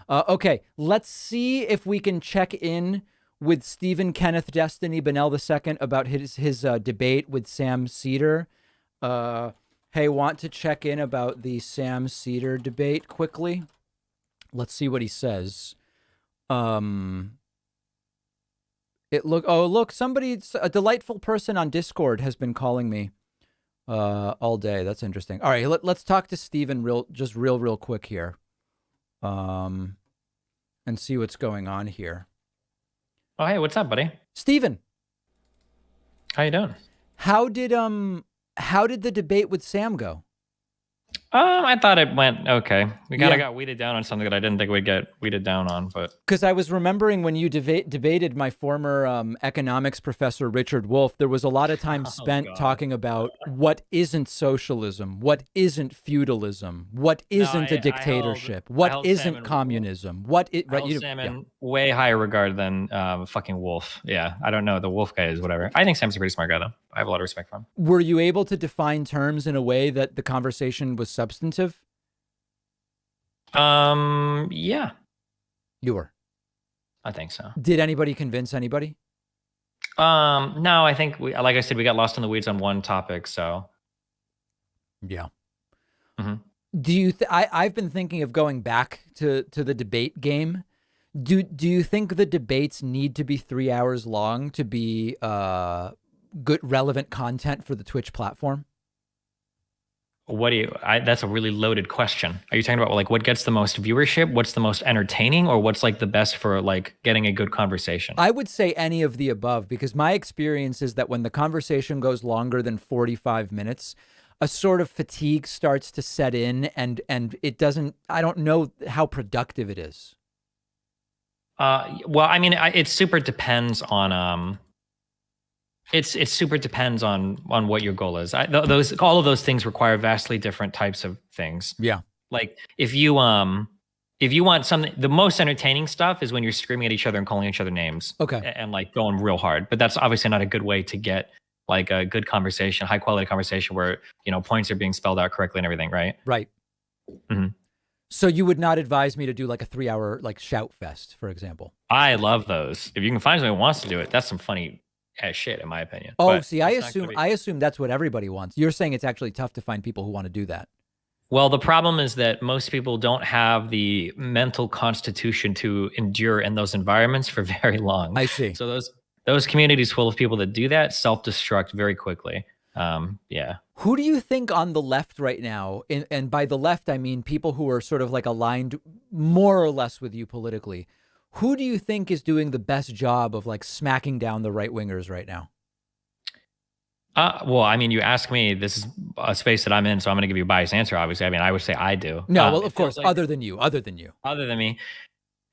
Okay, let's see if we can check in with Stephen Kenneth Destiny Bonnell II about his debate with Sam Seder. Uh, hey, want to check in about the Sam Seder debate quickly? Let's see what he says. Look, a delightful person on Discord has been calling me all day. That's interesting. All right, let's talk to Stephen real quick here. And see what's going on here. Oh, hey, what's up, buddy? Stephen, How you doing? how did the debate with Sam go? I thought it went okay. We kind Yeah. of got weeded down on something that I didn't think we'd get weeded down on, but Because I was remembering when you debated my former economics professor, Richard Wolff, there was a lot of time spent God. talking about what isn't socialism, what isn't feudalism, what isn't a dictatorship, what held Sam isn't in- communism, what it I right. hold Sam in way higher regard than fucking Wolf. Yeah, I don't know. The Wolf guy is whatever. I think Sam's a pretty smart guy, though. I have a lot of respect for him. Were you able to define terms in a way that the conversation was substantive? Yeah, You were. I think so. Did anybody convince anybody? No, I think like I said, we got lost in the weeds on one topic, so Yeah. Mhm. Do you? I've been thinking of going back to the debate game. Do you think the debates need to be 3 hours long to be good relevant content for the Twitch platform? What do you? That's a really loaded question. Are you talking about like what gets the most viewership, what's the most entertaining, or what's like the best for like getting a good conversation? I would say any of the above, because my experience is that when the conversation goes longer than 45 minutes, a sort of fatigue starts to set in, and it doesn't. I don't know how productive it is. Well, I mean, it super depends on it super depends on what your goal is. All of those things require vastly different types of things. Yeah. Like if you want something, the most entertaining stuff is when you're screaming at each other and calling each other names. Okay. And like going real hard. But that's obviously not a good way to get like a good conversation, high quality conversation where, points are being spelled out correctly and everything, right? Right. Mm-hmm. So you would not advise me to do like a 3 hour like shout fest, for example? I love those. If you can find somebody who wants to do it, that's some funny as shit, in my opinion. Oh, But see, I assume that's what everybody wants. You're saying it's actually tough to find people who want to do that. Well, the problem is that most people don't have the mental constitution to endure in those environments for very long. I see. So those communities full of people that do that self-destruct very quickly. Yeah. Who do you think on the left right now, and by the left, I mean people who are sort of like aligned more or less with you politically, who do you think is doing the best job of like smacking down the right wingers right now? Well, I mean, you ask me, this is a space that I'm in, so I'm going to give you a biased answer, obviously. I mean, I would say I do. No, well, of course, like, other than you. Other than me.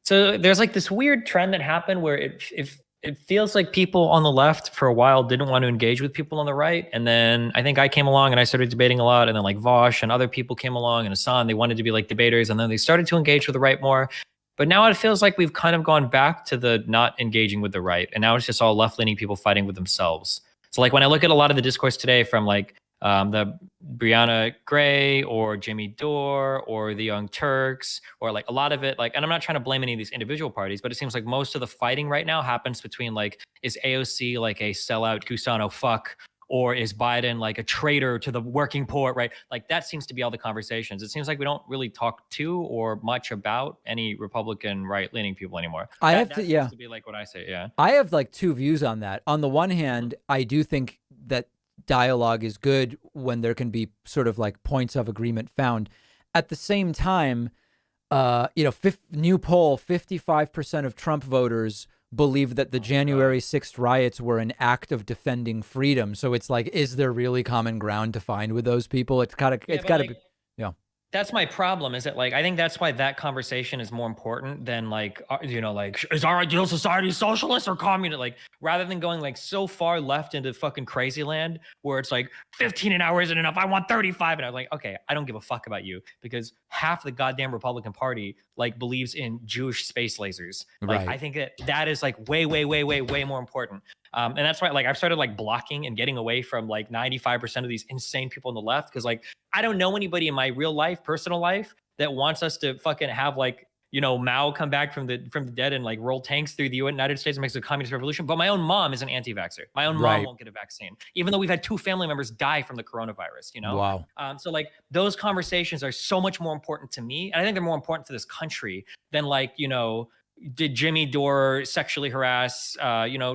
So there's like this weird trend that happened where it feels like people on the left for a while didn't want to engage with people on the right. And then I think I came along and I started debating a lot. And then like Vosh and other people came along and Hassan, they wanted to be like debaters. And then they started to engage with the right more. But now it feels like we've kind of gone back to the not engaging with the right. And now it's just all left-leaning people fighting with themselves. So like when I look at a lot of the discourse today from like the Brianna Gray or Jimmy Dore or the Young Turks, or like a lot of it, like, and I'm not trying to blame any of these individual parties, but it seems like most of the fighting right now happens between like, is AOC like a sellout Gusano fuck, or is Biden like a traitor to the working poor, right? Like that seems to be all the conversations. It seems like we don't really talk to or much about any Republican right-leaning people anymore. That seems to be like what I say, yeah. I have like two views on that. On the one hand, I do think that dialogue is good when there can be sort of like points of agreement found. At the same time, new poll, 55% of Trump voters believe that the January 6th riots were an act of defending freedom. So it's like, is there really common ground to find with those people? It's gotta be. That's my problem, is that like, I think that's why that conversation is more important than like, like, is our ideal society socialist or communist? Like, rather than going like so far left into fucking crazy land where it's like 15 an hour isn't enough, I want 35. And I was like, okay, I don't give a fuck about you, because half the goddamn Republican Party like believes in Jewish space lasers. Like, Right. I think that is like way more important. And that's why like I've started like blocking and getting away from like 95% of these insane people on the left, because like I don't know anybody in my real life, personal life, that wants us to fucking have like Mao come back from the dead and like roll tanks through the United States and makes a communist revolution. But my own mom is an anti-vaxxer. My own mom won't get a vaccine, even though we've had 2 family members die from the coronavirus. Wow. So like those conversations are so much more important to me, and I think they're more important to this country than like did Jimmy Dore sexually harass,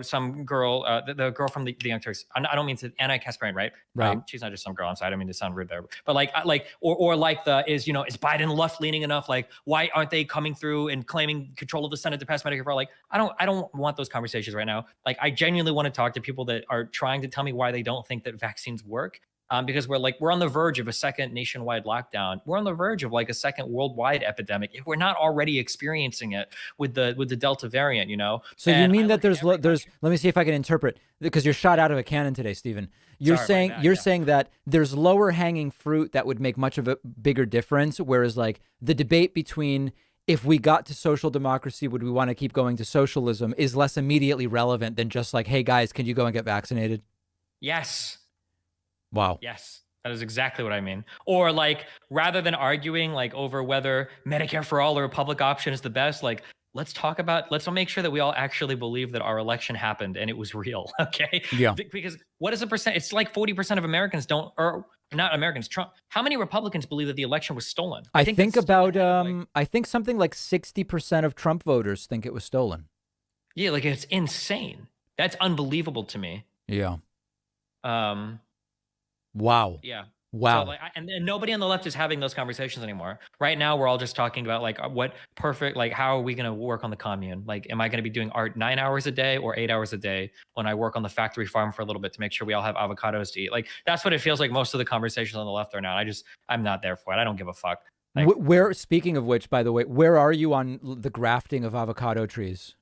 some girl, the girl from the Young Turks? I don't mean to Anna Kasparian, right? Right. She's not just some girl. I'm sorry, I don't mean to sound rude there, but is Biden left leaning enough? Like, why aren't they coming through and claiming control of the Senate to pass Medicare for all? Like, I don't want those conversations right now. Like, I genuinely want to talk to people that are trying to tell me why they don't think that vaccines work. Because we're on the verge of a second nationwide lockdown. We're on the verge of like a second worldwide epidemic. If we're not already experiencing it with the Delta variant, So you mean that there's let me see if I can interpret, because you're shot out of a cannon today, Stephen. You're saying that there's lower hanging fruit that would make much of a bigger difference, whereas like the debate between if we got to social democracy, would we want to keep going to socialism, is less immediately relevant than just like, hey guys, can you go and get vaccinated? Yes. Wow. Yes, that is exactly what I mean. Or like, rather than arguing like over whether Medicare for all or a public option is the best, like let's make sure that we all actually believe that our election happened and it was real. Okay. Yeah. Because what is the percent? It's like 40% of Americans don't, or not Americans, Trump. How many Republicans believe that the election was stolen? I think about, I think something like 60% of Trump voters think it was stolen. Yeah. Like it's insane. That's unbelievable to me. Yeah. Wow. Yeah. Wow. So and nobody on the left is having those conversations anymore. Right now, we're all just talking about like how are we going to work on the commune? Like, am I going to be doing art 9 hours a day or 8 hours a day when I work on the factory farm for a little bit to make sure we all have avocados to eat? Like, that's what it feels like most of the conversations on the left are now. I'm not there for it. I don't give a fuck. Like, speaking of which, by the way, where are you on the grafting of avocado trees?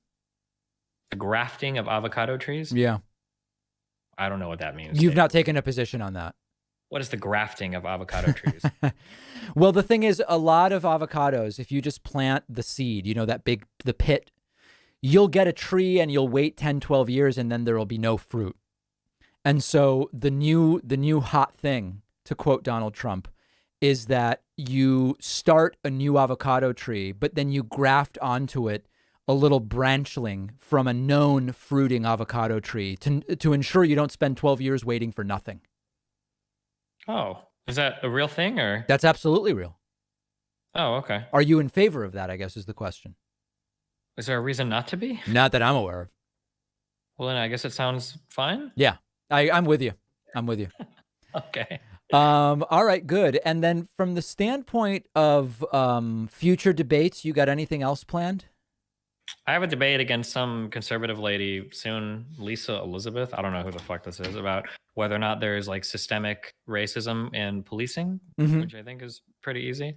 The grafting of avocado trees? Yeah. I don't know what that means. You've not taken a position on that. What is the grafting of avocado trees? Well, the thing is, a lot of avocados, if you just plant the seed, the pit, you'll get a tree and you'll wait 10, 12 years and then there will be no fruit. And so the new hot thing, to quote Donald Trump, is that you start a new avocado tree, but then you graft onto it a little branchling from a known fruiting avocado tree to ensure you don't spend 12 years waiting for nothing. Oh, is that a real thing or? That's absolutely real. Oh, okay. Are you in favor of that, I guess, is the question. Is there a reason not to be? Not that I'm aware of. Well, then I guess it sounds fine. Yeah, I'm with you. I'm with you. Okay. All right, good. And then from the standpoint of future debates, you got anything else planned? I have a debate against some conservative lady soon, Lisa Elizabeth. I don't know who the fuck this is, about whether or not there's like systemic racism in policing, which I think is pretty easy.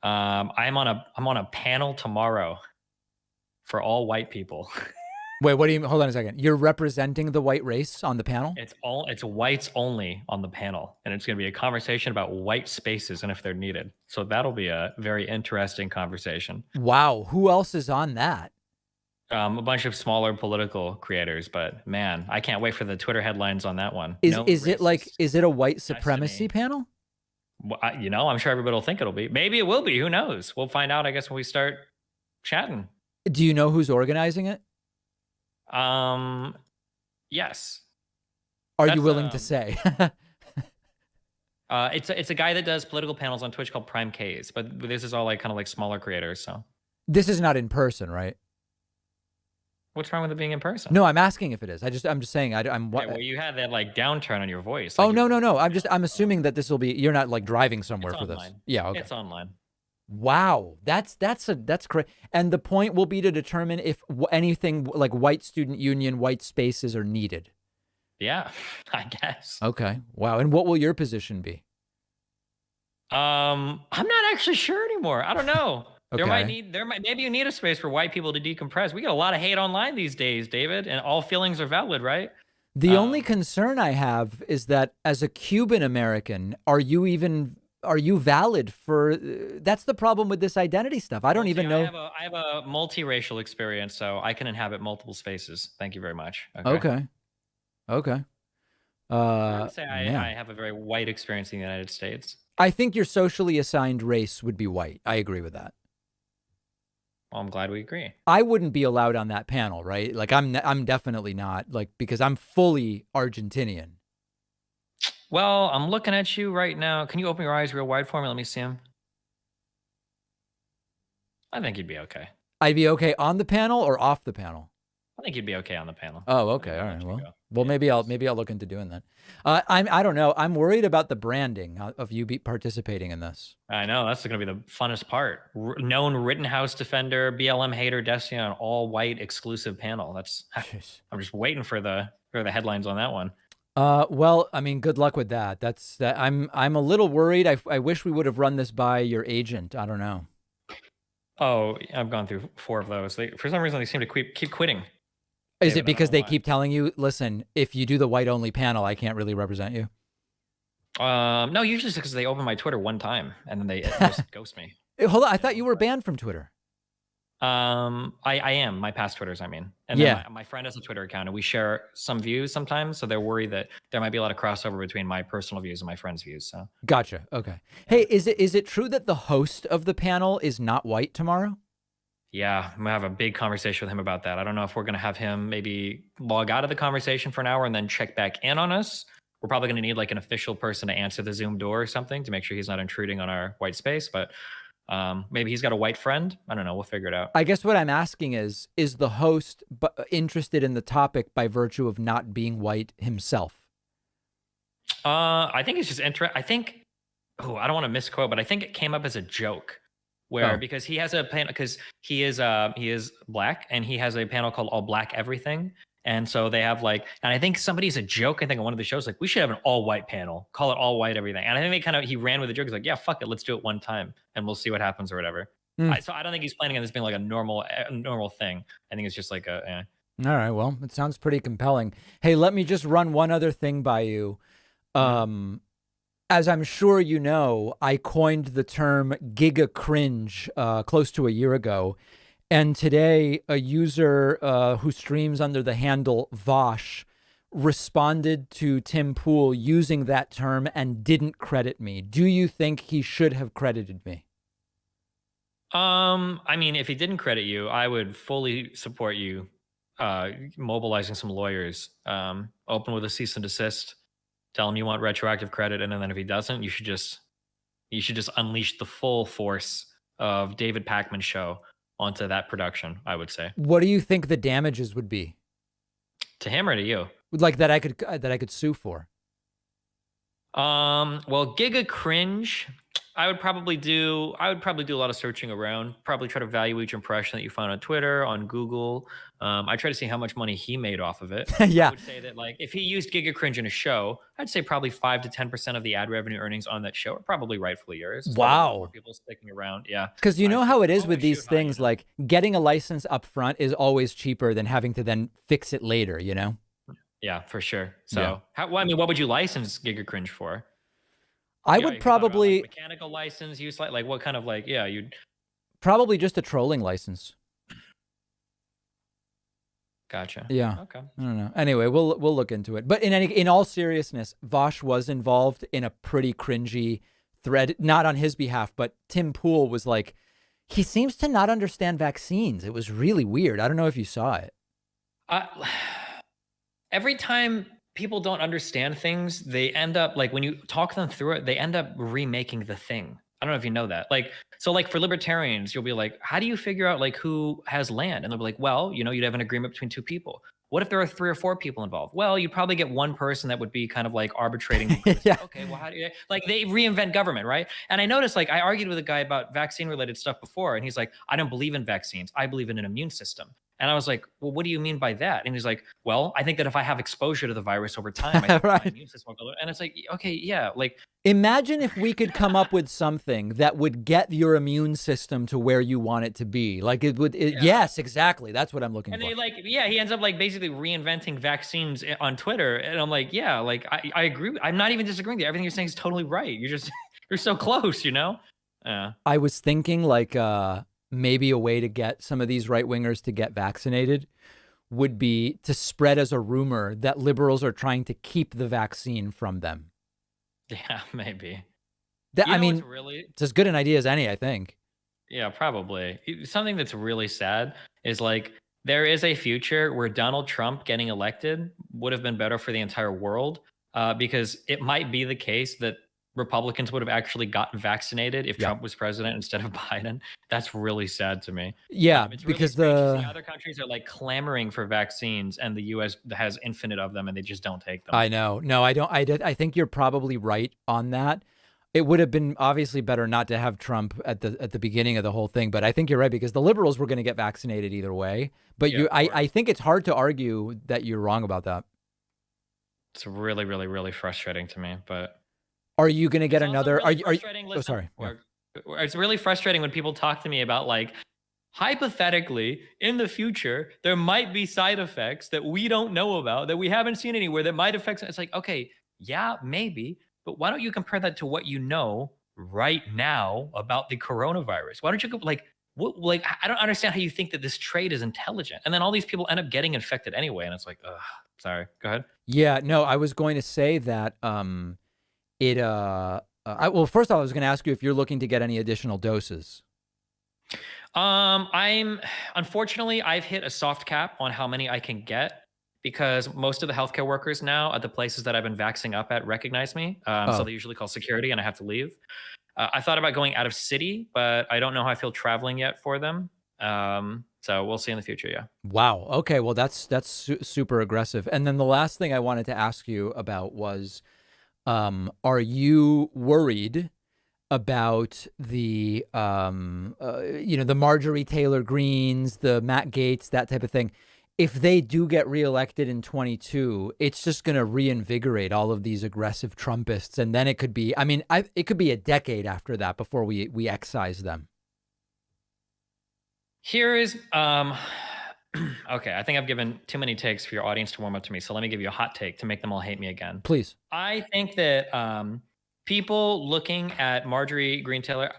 I'm on a panel tomorrow for all white people. Wait, what do you mean? Hold on a second. You're representing the white race on the panel? It's whites only on the panel, and it's going to be a conversation about white spaces and if they're needed. So that'll be a very interesting conversation. Wow. Who else is on that? A bunch of smaller political creators, but man, I can't wait for the Twitter headlines on that one. Is it a white supremacy panel? Well, I'm sure everybody will think it'll be. Maybe it will be. Who knows? We'll find out, I guess, when we start chatting. Do you know who's organizing it? Yes. Are you willing to say? It's a guy that does political panels on Twitch called Prime K's, but this is all like kind of like smaller creators. So this is not in person, right? What's wrong with it being in person? No, I'm asking if it is. I'm just saying. Well, you had that like downturn on your voice. Like, oh no. I'm assuming that this will be. You're not like driving somewhere for online. This. Yeah, okay. It's online. Wow, that's crazy. And the point will be to determine if anything like white student union, white spaces are needed. Yeah, I guess. Okay. Wow. And what will your position be? I'm not actually sure anymore. I don't know. Okay. Maybe you need a space for white people to decompress. We get a lot of hate online these days, David, and all feelings are valid, right? The only concern I have is that as a Cuban American, are you valid for? That's the problem with this identity stuff. I don't even know. I have a multiracial experience, so I can inhabit multiple spaces. Thank you very much. Okay. I would say I have a very white experience in the United States. I think your socially assigned race would be white. I agree with that. Well, I'm glad we agree. I wouldn't be allowed on that panel, right? Like I'm definitely not, like, because I'm fully Argentinian. Well, I'm looking at you right now. Can you open your eyes real wide for me? Let me see him. I think you'd be okay. I'd be okay on the panel or off the panel? I think you'd be okay on the panel. Oh, I okay. think All I'll right. let you Well, go. well, Yeah, maybe I'll look into doing that. I don't know. I'm worried about the branding of you participating in this. I know that's going to be the funnest part. Known Rittenhouse defender, BLM hater, Destiny on all white exclusive panel. That's Jeez. I'm just waiting for the headlines on that one. Well, I mean, good luck with that. That's that. I'm a little worried. I wish we would have run this by your agent. I don't know. Oh, I've gone through 4 of those. For some reason, they seem to keep quitting. Is David, it because I don't know they why. keep telling you, listen, if you do the white only panel, I can't really represent you? No, usually it's because they open my Twitter one time and then they just ghost me. Hold on. I thought you were banned from Twitter. I am my past Twitters. I mean, and Yeah. then my friend has a Twitter account, and we share some views sometimes. So they're worried that there might be a lot of crossover between my personal views and my friends' views. So Gotcha. Okay. Hey, is it true that the host of the panel is not white tomorrow? yeah, I'm gonna have a big conversation with him about that. I don't know if we're gonna have him maybe log out of the conversation for an hour and then check back in on us. We're probably gonna need like an official person to answer the Zoom door or something to make sure he's not intruding on our white space. But maybe he's got a white friend. I don't know. We'll figure it out. I guess what I'm asking is the host interested in the topic by virtue of not being white himself? I think it's just interesting. I think, oh, I don't want to misquote, but I think it came up as a joke where because he has a panel because he is black and he has a panel called All Black Everything. And so they have like, and I think somebody's a joke. I think on one of the shows, like, we should have an all white panel, call it All White Everything. And I think he ran with the joke. He's like, yeah, fuck it. Let's do it one time and we'll see what happens or whatever. So I don't think he's planning on this being like a normal thing. I think it's just like a, All right. Well, it sounds pretty compelling. Hey, let me just run one other thing by you. As I'm sure you know, I coined the term giga cringe close to a year ago. And today, a user who streams under the handle Vosh responded to Tim Pool using that term and didn't credit me. Do you think he should have credited me? I mean, if he didn't credit you, I would fully support you mobilizing some lawyers, open with a cease and desist, tell him you want retroactive credit, and then if he doesn't, you should just unleash the full force of David Pakman show onto that production, I would say. What do you think the damages would be? To him or to you? Like that I could sue for? Well, giga cringe, I would probably do a lot of searching around, probably try to value each impression that you find on Twitter, on Google. I try to see how much money he made off of it. Yeah. I would say that, like, if he used giga cringe in a show, I'd say probably 5 to 10% of the ad revenue earnings on that show are probably rightfully yours. Wow. More people sticking around. Yeah. Because you know how it is with always these shoot high, things, like getting a license up front is always cheaper than having to then fix it later, you know? Yeah, for sure. So, Yeah. I mean, what would you license giga cringe for? I Yeah, would if you thought about, probably like, mechanical license use, like what kind of, like, yeah, you'd probably just a trolling license. gotcha. Yeah. Okay. I don't know. Anyway, we'll look into it. But in all seriousness, Vosh was involved in a pretty cringy thread, not on his behalf, but Tim Pool was like, he seems to not understand vaccines. It was really weird. I don't know if you saw it. Every time people don't understand things, they end up, like, when you talk them through it, they end up remaking the thing. I don't know if you know that. Like, so, like, for libertarians, you'll be like, how do you figure out, like, who has land? And they'll be like, well, you'd have an agreement between 2 people. What if there are 3 or 4 people involved? Well, you'd probably get one person that would be kind of like arbitrating. Yeah. Okay, well, how do you, like, they reinvent government, right? And I noticed, like, I argued with a guy about vaccine related stuff before, and he's like, I don't believe in vaccines. I believe in an immune system. And I was like, well, what do you mean by that? And he's like, well, I think that if I have exposure to the virus over time, I think Right. my immune system will go. And it's like, okay, yeah, like, imagine if we could come up with something that would get your immune system to where you want it to be. Like it would. Yes, exactly. That's what I'm looking and for. they, like, yeah, he ends up, like, basically reinventing vaccines on Twitter. And I'm like, yeah, like, I agree. I'm not even disagreeing with you. Everything you're saying is totally right. You're just, you're so close, Yeah. I was thinking, like, maybe a way to get some of these right wingers to get vaccinated would be to spread as a rumor that liberals are trying to keep the vaccine from them. Yeah, maybe. That, You I know mean, what's really, it's as good an idea as any, I think. Yeah, probably. Something that's really sad is like there is a future where Donald Trump getting elected would have been better for the entire world, because it might be the case that Republicans would have actually gotten vaccinated if Yeah. Trump was president instead of Biden. That's really sad to me. Yeah, It's really because strange to see the other countries are like clamoring for vaccines, and the U.S. has infinite of them, and they just don't take them. I know. No, I don't. I think you're probably right on that. It would have been obviously better not to have Trump at the beginning of the whole thing, but I think you're right because the liberals were going to get vaccinated either way. But Yeah, of I course. think it's hard to argue that you're wrong about that. It's really, really, really frustrating to me, but Are you going to get it's also another? really Are you? frustrating. Oh, Listen, sorry. Yeah. or it's really frustrating when people talk to me about like hypothetically in the future there might be side effects that we don't know about that we haven't seen anywhere that might affect. It's like, okay, yeah, maybe, but why don't you compare that to what you know right now about the coronavirus? Why don't you go like what? Like I don't understand how you think that this trade is intelligent, and then all these people end up getting infected anyway, and it's like, ugh, sorry, go ahead. Yeah. No, I was going to say that. It. Well, first off, I was going to ask you if you're looking to get any additional doses. I'm unfortunately I've hit a soft cap on how many I can get because most of the healthcare workers now at the places that I've been vaxing up at recognize me. So Oh, they usually call security and I have to leave. I thought about going out of city, but I don't know how I feel traveling yet for them. So we'll see in the future. Yeah. wow. Okay. Well, that's super aggressive. And then the last thing I wanted to ask you about was, are you worried about the the Marjorie Taylor Greens, the Matt Gaetz, that type of thing? If they do get reelected in 22, it's just going to reinvigorate all of these aggressive Trumpists, and then it could be. I mean, it could be a decade after that before we excise them. Here is okay, I think I've given too many takes for your audience to warm up to me. So let me give you a hot take to make them all hate me again. Please. I think that people looking at Marjorie Green Taylor,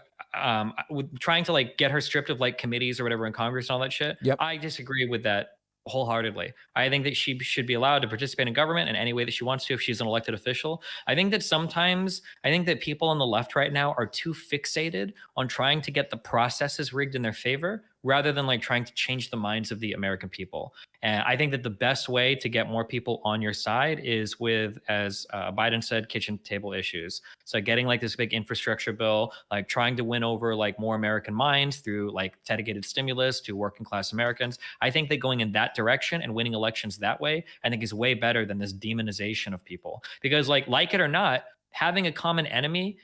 with trying to like get her stripped of like committees or whatever in Congress and all that shit, Yep. I disagree with that wholeheartedly. I think that she should be allowed to participate in government in any way that she wants to if she's an elected official. I think that sometimes I think that people on the left right now are too fixated on trying to get the processes rigged in their favor rather than like trying to change the minds of the American people. And I think that the best way to get more people on your side is with, as Biden said, kitchen table issues. So getting like this big infrastructure bill, like trying to win over like more American minds through like dedicated stimulus to working class Americans. I think that going in that direction and winning elections that way, I think is way better than this demonization of people. Because like it or not, having a common enemy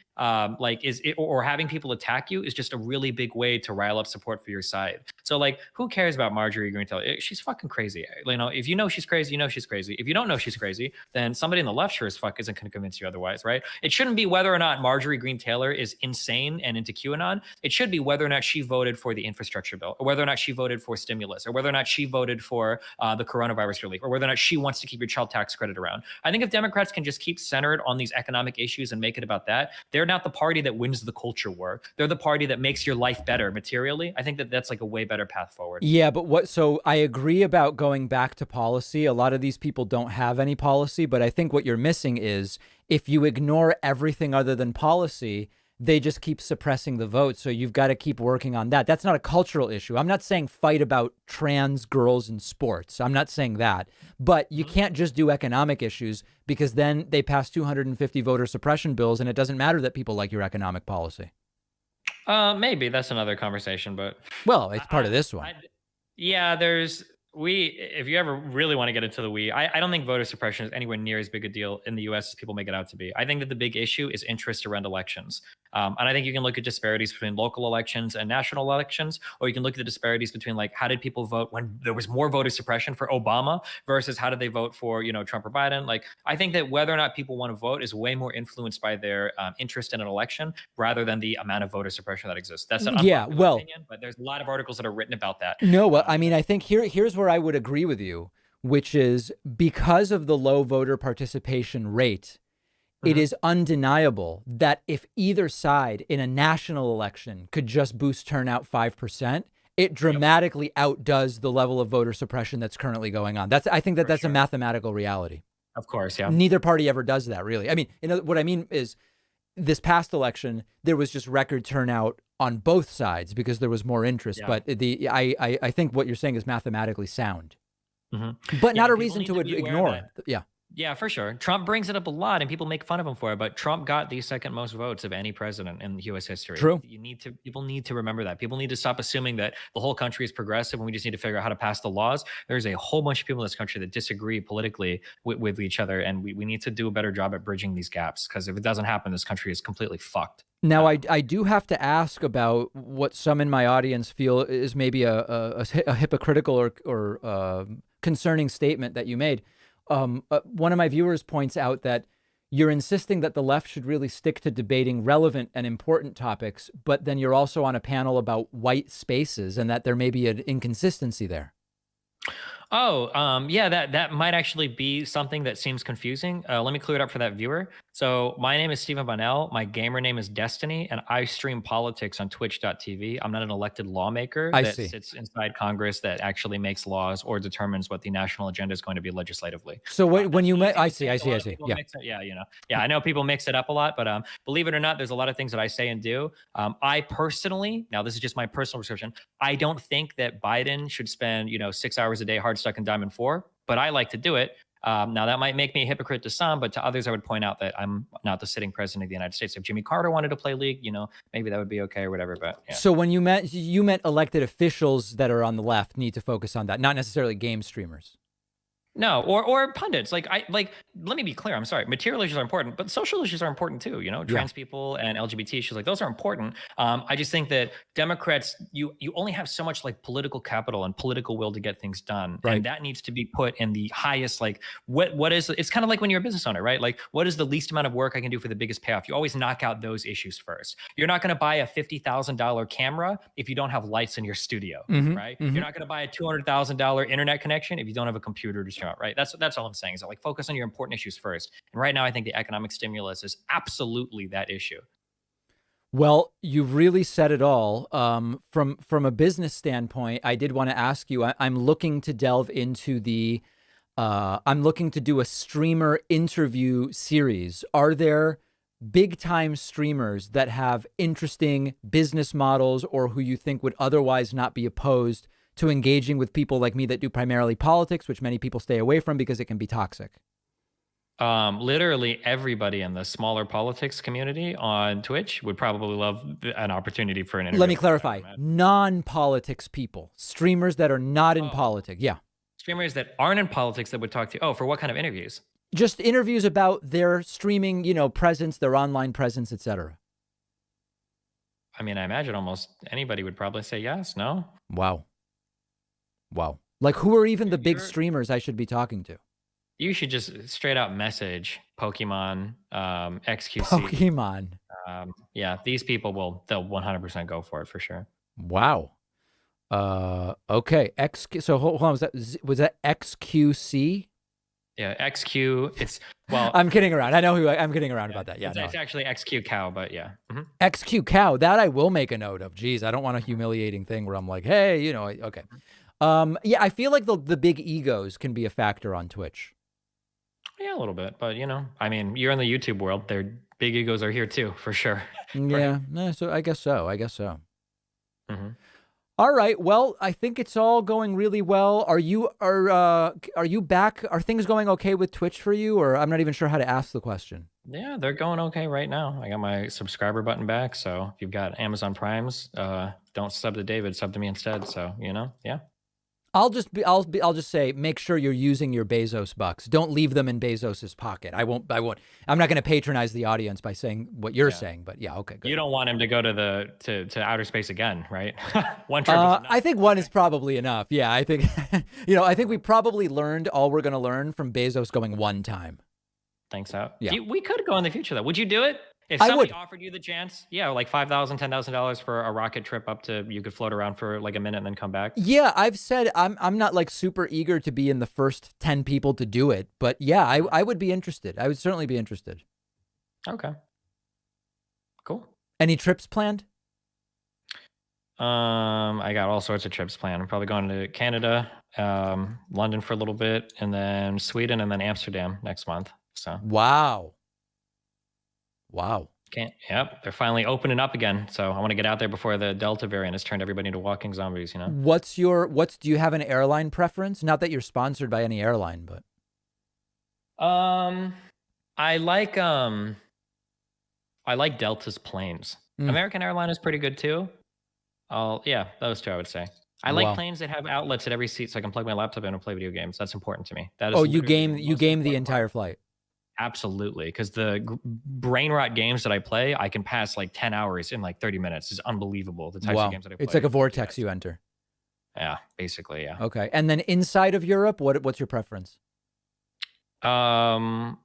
or having people attack you is just a really big way to rile up support for your side. So like who cares about Marjorie Green Taylor? She's fucking crazy. You know, if you know she's crazy, you know she's crazy. If you don't know she's crazy, then somebody in the left sure as fuck isn't going to convince you otherwise, right? It shouldn't be whether or not Marjorie Green Taylor is insane and into QAnon. It should be whether or not she voted for the infrastructure bill, or whether or not she voted for stimulus, or whether or not she voted for the coronavirus relief, or whether or not she wants to keep your child tax credit around. I think if Democrats can just keep centered on these economic issues and make it about that, they're not the party that wins the culture war. They're the party that makes your life better materially. I think that that's like a way better path forward. Yeah, but so I agree about going back to policy. A lot of these people don't have any policy, but I think what you're missing is if you ignore everything other than policy, they just keep suppressing the vote. So you've got to keep working on that. That's not a cultural issue. I'm not saying fight about trans girls in sports. I'm not saying that. But you can't just do economic issues because then they pass 250 voter suppression bills and it doesn't matter that people like your economic policy. Maybe that's another conversation, but Well, it's part of this one. yeah, if you ever really want to get into the I don't think voter suppression is anywhere near as big a deal in the US as people make it out to be. I think that the big issue is interest around elections. And I think you can look at disparities between local elections and national elections, or you can look at the disparities between like how did people vote when there was more voter suppression for Obama versus how did they vote for, Trump or Biden. Like I think that whether or not people want to vote is way more influenced by their interest in an election rather than the amount of voter suppression that exists. That's an unpopular opinion, but there's a lot of articles that are written about that. No, well, I mean, I think here's where I would agree with you, which is because of the low voter participation rate, it is undeniable that if either side in a national election could just boost turnout 5%, it dramatically outdoes the level of voter suppression that's currently going on. I think that's a mathematical reality. Of course, yeah. Neither party ever does that, really. I mean, what I mean is this past election, there was just record turnout on both sides because there was more interest. Yeah. But I think what you're saying is mathematically sound, Mm-hmm. but Yeah, not a people reason need to be aware ignore. that. Yeah. Yeah, for sure. Trump brings it up a lot and people make fun of him for it, but Trump got the second most votes of any president in US history. True. People need to remember that. People need to stop assuming that the whole country is progressive and we just need to figure out how to pass the laws. There's a whole bunch of people in this country that disagree politically with each other. And we need to do a better job at bridging these gaps, because if it doesn't happen, this country is completely fucked. Now, I do have to ask about what some in my audience feel is maybe a hypocritical or concerning statement that you made. One of my viewers points out that you're insisting that the left should really stick to debating relevant and important topics, but then you're also on a panel about white spaces and that there may be an inconsistency there. Oh, yeah, that might actually be something that seems confusing. Let me clear it up for that viewer. So my name is Stephen Bonnell. My gamer name is Destiny, and I stream politics on twitch.tv. I'm not an elected lawmaker that sits inside Congress that actually makes laws or determines what the national agenda is going to be legislatively. So when you met, I see. Yeah. Yeah, I know people mix it up a lot, but believe it or not, there's a lot of things that I say and do. I personally, now this is just my personal prescription, I don't think that Biden should spend 6 hours a day hard stuck in Diamond 4, but I like to do it. Now that might make me a hypocrite to some, but to others, I would point out that I'm not the sitting president of the United States. If Jimmy Carter wanted to play League, maybe that would be okay or whatever. But yeah. So when you meant elected officials that are on the left need to focus on that, not necessarily game streamers. No, or pundits. Let me be clear. I'm sorry. Material issues are important, but social issues are important too. Trans people and LGBT issues, those are important. I just think that Democrats, you only have so much political capital and political will to get things done, right. And that needs to be put in the highest. What is? It's kind of like when you're a business owner, right? What is the least amount of work I can do for the biggest payoff? You always knock out those issues first. You're not going to buy a $50,000 camera if you don't have lights in your studio, right? Mm-hmm. You're not going to buy a $200,000 internet connection if you don't have a computer to out, right? That's all I'm saying is that focus on your important issues first. And right now, I think the economic stimulus is absolutely that issue. Well, you've really said it all. From a business standpoint, I did want to ask you. I'm looking to delve into the. I'm looking to do a streamer interview series. Are there big time streamers that have interesting business models, or who you think would otherwise not be opposed to engaging with people like me that do primarily politics, which many people stay away from because it can be toxic? Literally everybody in the smaller politics community on Twitch would probably love an opportunity for an interview. Let me clarify. Non-politics people, streamers that are not in politics. Yeah. Streamers that aren't in politics that would talk to you. Oh, for what kind of interviews? Just interviews about their streaming, presence, their online presence, etc. I mean, I imagine almost anybody would probably say yes, no? Wow. Who are even the big streamers I should be talking to? You should just straight out message Pokemon, XQC. Pokemon. Yeah, these people they'll 100% go for it for sure. Wow. Okay. So hold on, was that XQC? Yeah, XQ. I'm kidding around. I know I'm kidding around about that. Yeah, it's actually XQ Cow, but yeah. Mm-hmm. XQ Cow. That I will make a note of. Geez, I don't want a humiliating thing where I'm like, hey, okay. Yeah, I feel like the big egos can be a factor on Twitch. Yeah, a little bit, but I mean, you're in the YouTube world. Their big egos are here too, for sure. Yeah, so I guess so. Mm-hmm. All right. Well, I think it's all going really well. Are you back? Are things going okay with Twitch for you? Or I'm not even sure how to ask the question. Yeah, they're going okay right now. I got my subscriber button back. So if you've got Amazon Primes, don't sub to David, sub to me instead. So, yeah. I'll just say, make sure you're using your Bezos bucks. Don't leave them in Bezos's pocket. I won't. I'm not going to patronize the audience by saying what you're saying, but yeah, okay, good. You don't want him to go to to outer space again, right? One trip is enough. I think one is probably enough. Yeah, I think, I think we probably learned all we're going to learn from Bezos going one time. Think so? Yeah. We could go in the future though. Would you do it? If somebody offered you the chance, like $5,000, $10,000 for a rocket trip you could float around for like a minute and then come back. Yeah, I've said I'm not like super eager to be in the first 10 people to do it, but yeah, I would be interested. I would certainly be interested. Okay. Cool. Any trips planned? I got all sorts of trips planned. I'm probably going to Canada, London for a little bit, and then Sweden, and then Amsterdam next month. So. Wow. Yep, they're finally opening up again. So I want to get out there before the Delta variant has turned everybody into walking zombies. You know. Do you have an airline preference? Not that you're sponsored by any airline, but I like Delta's planes. American Airline is pretty good too. Yeah, those two I would say. I like planes that have outlets at every seat so I can plug my laptop in and play video games. That's important to me. That is you game the entire flight. Absolutely, because the brain rot games that I play, I can pass like 10 hours in like 30 minutes. It's unbelievable, the types of games that I play. It's like a vortex you enter. Yeah, basically, yeah. Okay, and then inside of Europe, what's your preference? I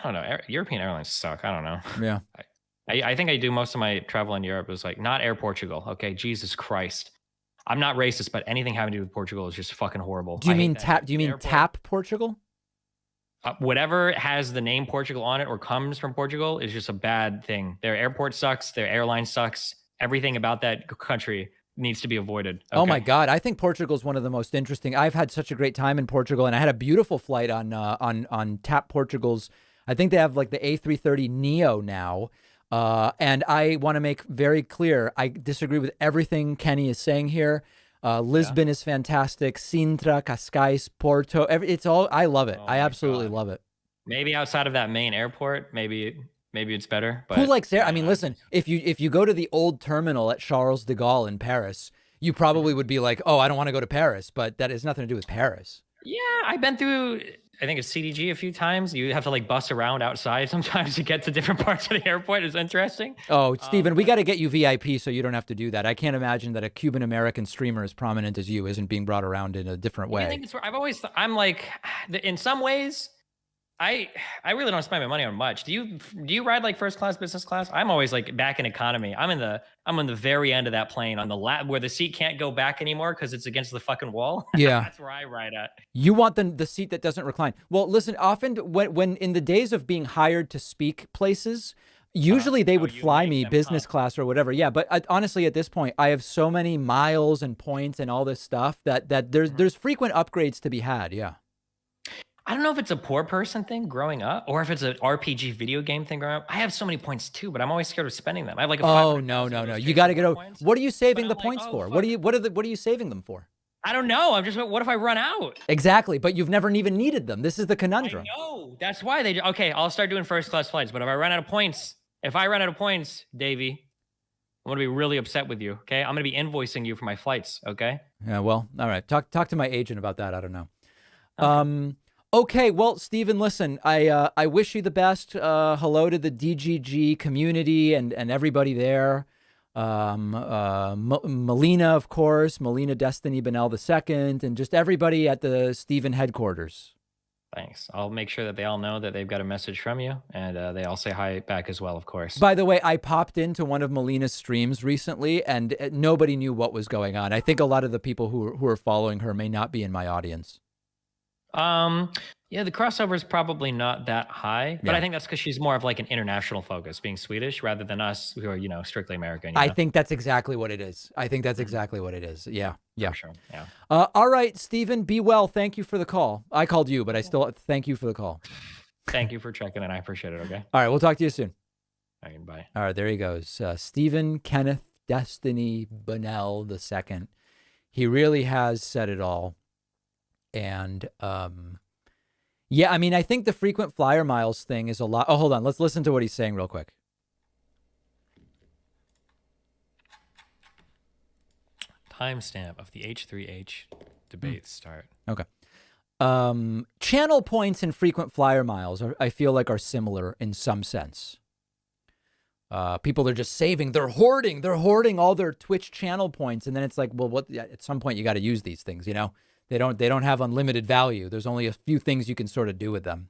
don't know. European airlines suck. I don't know. Yeah. I think I do most of my travel in Europe. It was like not Air Portugal. Okay, Jesus Christ. I'm not racist, but anything having to do with Portugal is just fucking horrible. Do you mean TAP Portugal? Whatever has the name Portugal on it or comes from Portugal is just a bad thing. Their airport sucks. Their airline sucks. Everything about that country needs to be avoided. Okay? Oh my God. I think Portugal is one of the most interesting. I've had such a great time in Portugal, and I had a beautiful flight on TAP Portugal's. I think they have like the A330 Neo now. And I want to make very clear, I disagree with everything Kenny is saying here. Lisbon is fantastic. Sintra, Cascais, Porto. I love it. I absolutely love it. Maybe outside of that main airport, maybe it's better. But who likes air? I mean, listen, if you go to the old terminal at Charles de Gaulle in Paris, you probably would be like, oh, I don't want to go to Paris, but that has nothing to do with Paris. Yeah, I've been through, I think it's CDG a few times. You have to like bus around outside sometimes to get to different parts of the airport. It's interesting. Oh, Steven, we got to get you VIP so you don't have to do that. I can't imagine that a Cuban American streamer as prominent as you isn't being brought around in a different way. I think I'm like, in some ways, I really don't spend my money on much. Do you ride like first class, business class? I'm always like back in economy. I'm on the very end of that plane on the where the seat can't go back anymore because it's against the fucking wall. Yeah, that's where I ride at. You want the seat that doesn't recline. Well, listen, often when in the days of being hired to speak places, usually they would fly me business class or whatever. Yeah, but honestly, at this point, I have so many miles and points and all this stuff that there's frequent upgrades to be had. Yeah. I don't know if it's a poor person thing growing up or if it's an RPG video game thing growing up. I have so many points too, but I'm always scared of spending them. I have like no. You got to get over. What are you saving the points for? What are you saving them for? I don't know. What if I run out? Exactly. But you've never even needed them. This is the conundrum. I know. That's why okay, I'll start doing first class flights. But if I run out of points, Davey, I'm going to be really upset with you. Okay. I'm going to be invoicing you for my flights. Okay. Yeah. Well, all right. Talk to my agent about that. I don't know. Okay. Okay, well, Steven, listen, I wish you the best. Hello to the DGG community and everybody there. Melina, of course, Melina Destiny Bonnell II, and just everybody at the Steven headquarters. Thanks. I'll make sure that they all know that they've got a message from you, and they all say hi back as well, of course. By the way, I popped into one of Melina's streams recently, and nobody knew what was going on. I think a lot of the people who are following her may not be in my audience. Yeah, the crossover is probably not that high, but I think that's because she's more of like an international focus, being Swedish rather than us who are, strictly American. I think that's exactly what it is. Yeah. Yeah. For sure. Yeah. All right, Steven, be well. Thank you for the call. I called you, but I still thank you for the call. Thank you for checking in. I appreciate it. Okay. All right. We'll talk to you soon. All right, bye. All right. There he goes. Steven Kenneth Destiny Bonnell II. He really has said it all. And, yeah, I mean, I think the frequent flyer miles thing is a lot. Oh, hold on. Let's listen to what he's saying real quick. Timestamp of the H3H debate start. Okay. Channel points and frequent flyer miles, I feel like, are similar in some sense. People are just saving. They're hoarding all their Twitch channel points. And then it's like, well, at some point you got to use these things, They don't have unlimited value. There's only a few things you can sort of do with them.